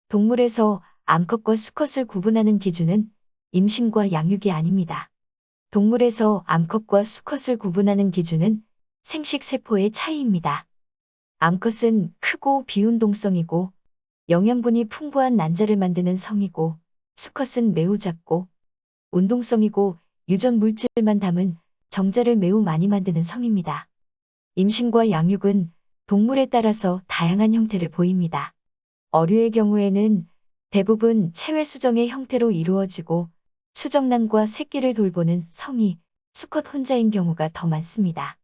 동물에서 암컷과 수컷을 구분하는 기준은 임신과 양육이 아닙니다. 동물에서 암컷과 수컷을 구분하는 기준은 생식세포의 차이입니다. 암컷은 크고 비운동성이고 영양분이 풍부한 난자를 만드는 성이고, 수컷은 매우 작고 운동성이고 유전 물질만 담은 정자를 매우 많이 만드는 성입니다. 임신과 양육은 동물에 따라서 다양한 형태를 보입니다. 어류의 경우에는 대부분 체외 수정의 형태로 이루어지고 수정란과 새끼를 돌보는 성이 수컷 혼자인 경우가 더 많습니다.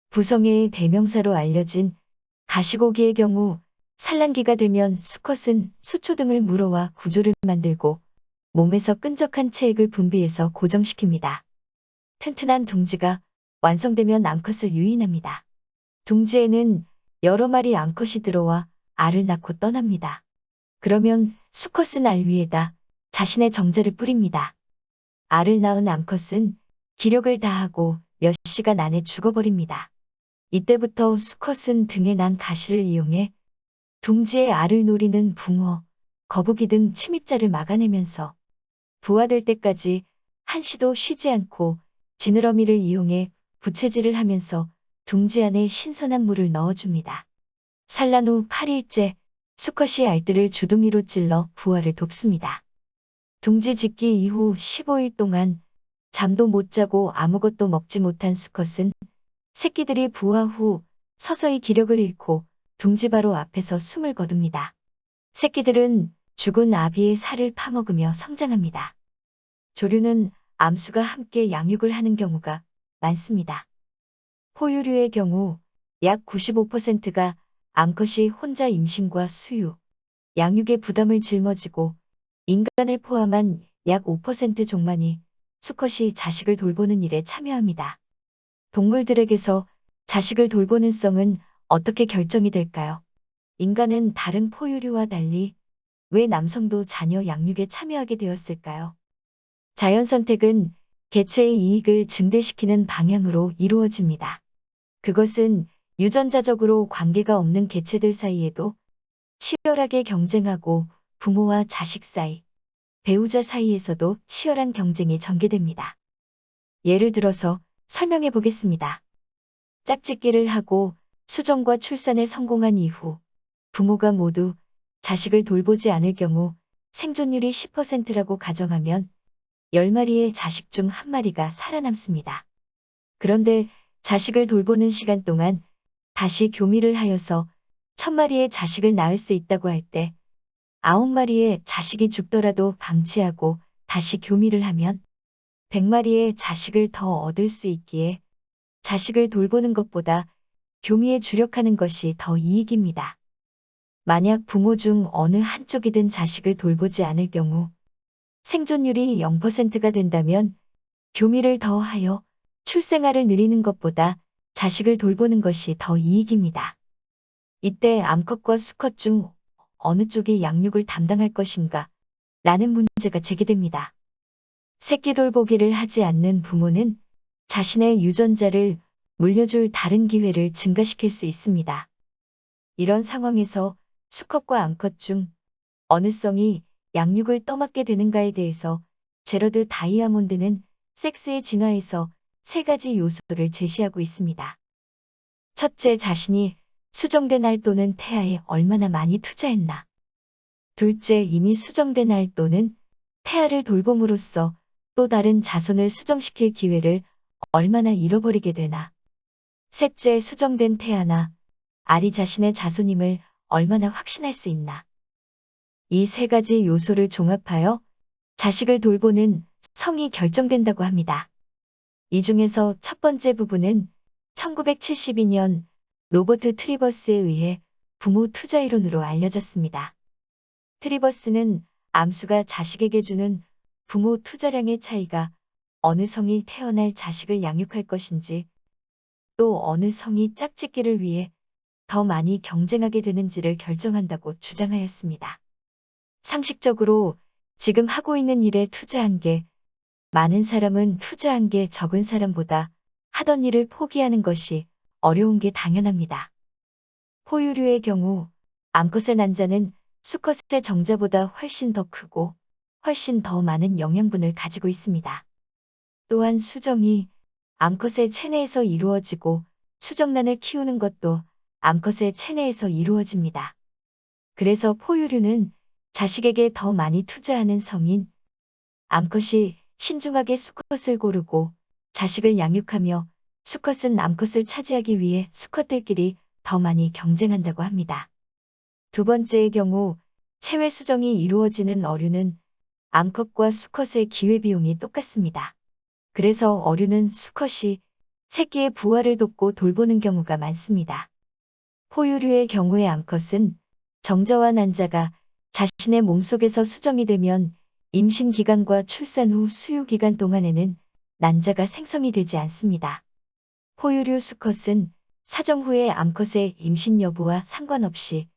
부성애의 대명사로 알려진 가시고기의 경우 산란기가 되면 수컷은 수초 등을 물어와 구조를 만들고 몸에서 끈적한 체액을 분비해서 고정시킵니다. 튼튼한 둥지가 완성되면 암컷을 유인합니다. 둥지에는 여러 마리 암컷이 들어와 알을 낳고 떠납니다. 그러면 수컷은 알 위에다 자신의 정자를 뿌립니다. 알을 낳은 암컷은 기력을 다하고 몇 시간 안에 죽어버립니다. 이때부터 수컷은 등에 난 가시를 이용해 둥지의 알을 노리는 붕어, 거북이 등 침입자를 막아내면서 부화될 때까지 한시도 쉬지 않고 지느러미를 이용해 부채질을 하면서 둥지 안에 신선한 물을 넣어줍니다. 산란 후 8일째 수컷이 알들을 주둥이로 찔러 부화를 돕습니다. 둥지 짓기 이후 15일 동안 잠도 못 자고 아무것도 먹지 못한 수컷은 새끼들이 부화 후 서서히 기력을 잃고 둥지 바로 앞에서 숨을 거둡니다. 새끼들은 죽은 아비의 살을 파먹으며 성장합니다. 조류는 암수가 함께 양육을 하는 경우가 많습니다. 포유류의 경우 약 95%가 암컷이 혼자 임신과 수유, 양육의 부담을 짊어지고 인간을 포함한 약 5% 종만이 수컷이 자식을 돌보는 일에 참여합니다. 동물들에게서 자식을 돌보는 성은 어떻게 결정이 될까요? 인간은 다른 포유류와 달리 왜 남성도 자녀 양육에 참여하게 되었을까요? 자연 선택은 개체의 이익을 증대시키는 방향으로 이루어집니다. 그것은 유전자적으로 관계가 없는 개체들 사이에도 치열하게 경쟁하고 부모와 자식 사이, 배우자 사이에서도 치열한 경쟁이 전개됩니다. 예를 들어서 설명해 보겠습니다. 짝짓기를 하고 수정과 출산에 성공한 이후 부모가 모두 자식을 돌보지 않을 경우 생존율이 10%라고 가정하면 10마리의 자식 중 1마리가 살아남습니다. 그런데 자식을 돌보는 시간 동안 다시 교미를 하여서 1000마리의 자식을 낳을 수 있다고 할 때 9마리의 자식이 죽더라도 방치하고 다시 교미를 하면 100마리의 자식을 더 얻을 수 있기에 자식을 돌보는 것보다 교미에 주력하는 것이 더 이익입니다. 만약 부모 중 어느 한쪽이든 자식을 돌보지 않을 경우 생존율이 0%가 된다면 교미를 더하여 출생아를 늘리는 것보다 자식을 돌보는 것이 더 이익입니다. 이때 암컷과 수컷 중 어느 쪽이 양육을 담당할 것인가 라는 문제가 제기됩니다. 새끼 돌보기를 하지 않는 부모는 자신의 유전자를 물려줄 다른 기회를 증가시킬 수 있습니다. 이런 상황에서 수컷과 암컷 중 어느 성이 양육을 떠맡게 되는가에 대해서 제러드 다이아몬드는 섹스의 진화에서 3가지 요소를 제시하고 있습니다. 첫째, 자신이 수정된 알 또는 태아에 얼마나 많이 투자했나. 둘째, 이미 수정된 알 또는 태아를 돌봄으로써 또 다른 자손을 수정시킬 기회를 얼마나 잃어버리게 되나. 셋째, 수정된 태아나 알이 자신의 자손임을 얼마나 확신할 수 있나. 이 3가지 요소를 종합하여 자식을 돌보는 성이 결정된다고 합니다. 이 중에서 첫 번째 부분은 1972년 로버트 트리버스에 의해 부모 투자 이론으로 알려졌습니다. 트리버스는 암수가 자식에게 주는 부모 투자량의 차이가 어느 성이 태어날 자식을 양육할 것인지 또 어느 성이 짝짓기를 위해 더 많이 경쟁하게 되는지를 결정한다고 주장하였습니다. 상식적으로 지금 하고 있는 일에 투자한 게 많은 사람은 투자한 게 적은 사람보다 하던 일을 포기하는 것이 어려운 게 당연합니다. 포유류의 경우 암컷의 난자는 수컷의 정자보다 훨씬 더 크고 훨씬 더 많은 영양분을 가지고 있습니다. 또한 수정이 암컷의 체내에서 이루어지고 수정란을 키우는 것도 암컷의 체내에서 이루어집니다. 그래서 포유류는 자식에게 더 많이 투자하는 성인, 암컷이 신중하게 수컷을 고르고 자식을 양육하며 수컷은 암컷을 차지하기 위해 수컷들끼리 더 많이 경쟁한다고 합니다. 두 번째의 경우 체외 수정이 이루어지는 어류는 암컷과 수컷의 기회비용이 똑같습니다. 그래서 어류는 수컷이 새끼의 부화를 돕고 돌보는 경우가 많습니다. 포유류의 경우에 암컷은 정자와 난자가 자신의 몸속에서 수정이 되면 임신 기간과 출산 후 수유 기간 동안에는 난자가 생성이 되지 않습니다. 포유류 수컷은 사정 후에 암컷의 임신 여부와 상관없이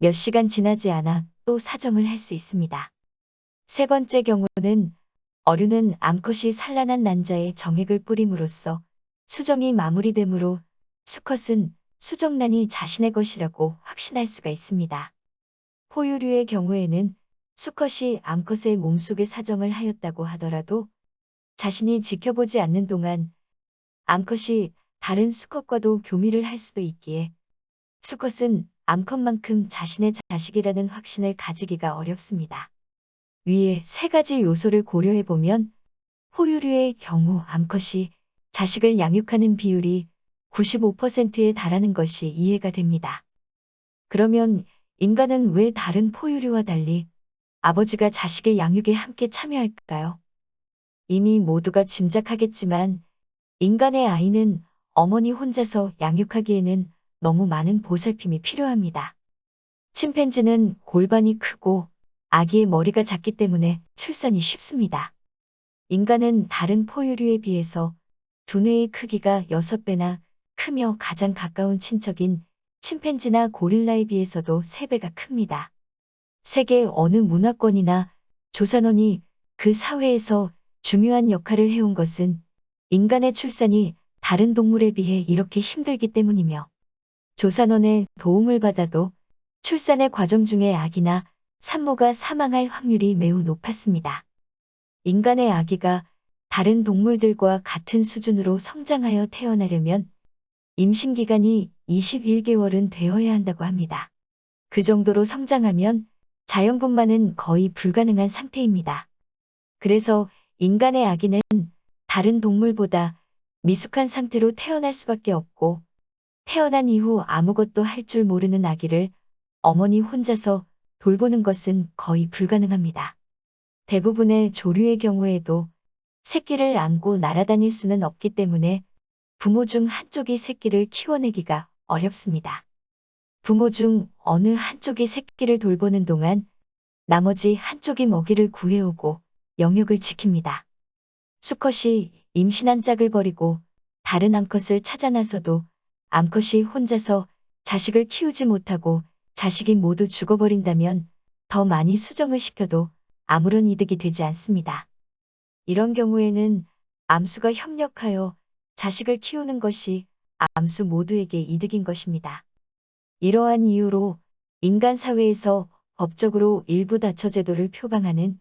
몇 시간 지나지 않아 또 사정을 할 수 있습니다. 세 번째 경우는 어류는 암컷이 산란한 난자에 정액을 뿌림으로써 수정이 마무리되므로 수컷은 수정란이 자신의 것이라고 확신할 수가 있습니다. 포유류의 경우에는 수컷이 암컷의 몸속에 사정을 하였다고 하더라도 자신이 지켜보지 않는 동안 암컷이 다른 수컷과도 교미를 할 수도 있기에 수컷은 암컷만큼 자신의 자식이라는 확신을 가지기가 어렵습니다. 위에 세 가지 요소를 고려해보면 포유류의 경우 암컷이 자식을 양육하는 비율이 95%에 달하는 것이 이해가 됩니다. 그러면 인간은 왜 다른 포유류와 달리 아버지가 자식의 양육에 함께 참여할까요? 이미 모두가 짐작하겠지만 인간의 아이는 어머니 혼자서 양육하기에는 너무 많은 보살핌이 필요합니다. 침팬지는 골반이 크고 아기의 머리가 작기 때문에 출산이 쉽습니다. 인간은 다른 포유류에 비해서 두뇌의 크기가 6배나 크며 가장 가까운 친척인 침팬지나 고릴라에 비해서도 3배가 큽니다. 세계 어느 문화권이나 조산원이 그 사회에서 중요한 역할을 해온 것은 인간의 출산이 다른 동물에 비해 이렇게 힘들기 때문이며 조산원의 도움을 받아도 출산의 과정 중에 아기나 산모가 사망할 확률이 매우 높았습니다. 인간의 아기가 다른 동물들과 같은 수준으로 성장하여 태어나려면 임신기간이 21개월은 되어야 한다고 합니다. 그 정도로 성장하면 자연분만은 거의 불가능한 상태입니다. 그래서 인간의 아기는 다른 동물보다 미숙한 상태로 태어날 수밖에 없고 태어난 이후 아무것도 할 줄 모르는 아기를 어머니 혼자서 돌보는 것은 거의 불가능합니다. 대부분의 조류의 경우에도 새끼를 안고 날아다닐 수는 없기 때문에 부모 중 한쪽이 새끼를 키워내기가 어렵습니다. 부모 중 어느 한쪽이 새끼를 돌보는 동안 나머지 한쪽이 먹이를 구해오고 영역을 지킵니다. 수컷이 임신한 짝을 버리고 다른 암컷을 찾아 나서도 암컷이 혼자서 자식을 키우지 못하고 자식이 모두 죽어버린다면 더 많이 수정을 시켜도 아무런 이득이 되지 않습니다. 이런 경우에는 암수가 협력하여 자식을 키우는 것이 암수 모두에게 이득인 것입니다. 이러한 이유로 인간 사회에서 법적으로 일부 다처 제도를 표방하는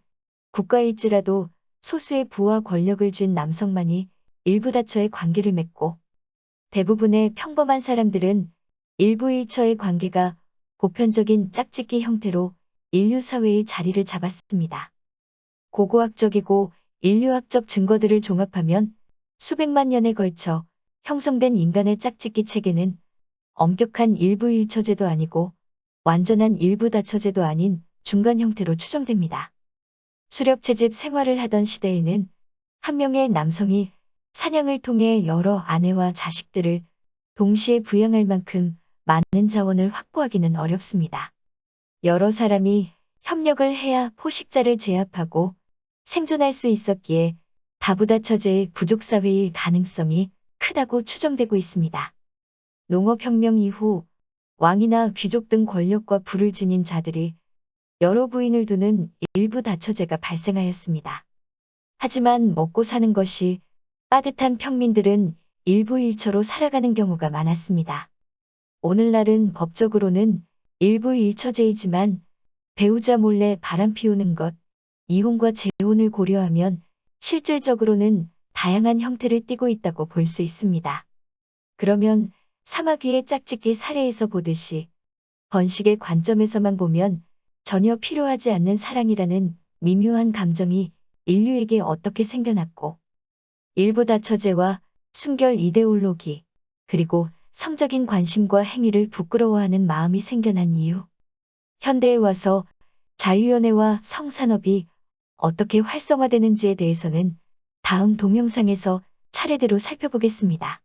국가일지라도 소수의 부와 권력을 쥔 남성만이 일부 다처의 관계를 맺고 대부분의 평범한 사람들은 일부 일처의 관계가 보편적인 짝짓기 형태로 인류 사회의 자리를 잡았습니다. 고고학적이고 인류학적 증거들을 종합하면 수백만 년에 걸쳐 형성된 인간의 짝짓기 체계는 엄격한 일부 일처제도 아니고 완전한 일부 다처제도 아닌 중간 형태로 추정됩니다. 수렵채집 생활을 하던 시대에는 한 명의 남성이 사냥을 통해 여러 아내와 자식들을 동시에 부양할 만큼 많은 자원을 확보하기는 어렵습니다. 여러 사람이 협력을 해야 포식자를 제압하고 생존할 수 있었기에 다부다처제의 부족사회일 가능성이 크다고 추정되고 있습니다. 농업혁명 이후 왕이나 귀족 등 권력과 부를 지닌 자들이 여러 부인을 두는 일부 다처제가 발생하였습니다. 하지만 먹고 사는 것이 빠듯한 평민들은 일부 일처로 살아가는 경우가 많았습니다. 오늘날은 법적으로는 일부 일처제이지만 배우자 몰래 바람 피우는 것, 이혼과 재혼을 고려하면 실질적으로는 다양한 형태를 띠고 있다고 볼 수 있습니다. 그러면 사막 위의 짝짓기 사례에서 보듯이 번식의 관점에서만 보면 전혀 필요하지 않는 사랑이라는 미묘한 감정이 인류에게 어떻게 생겨났고, 일부 다처제와 순결 이데올로기, 그리고 성적인 관심과 행위를 부끄러워하는 마음이 생겨난 이유, 현대에 와서 자유연애와 성산업이 어떻게 활성화되는지에 대해서는 다음 동영상에서 차례대로 살펴보겠습니다.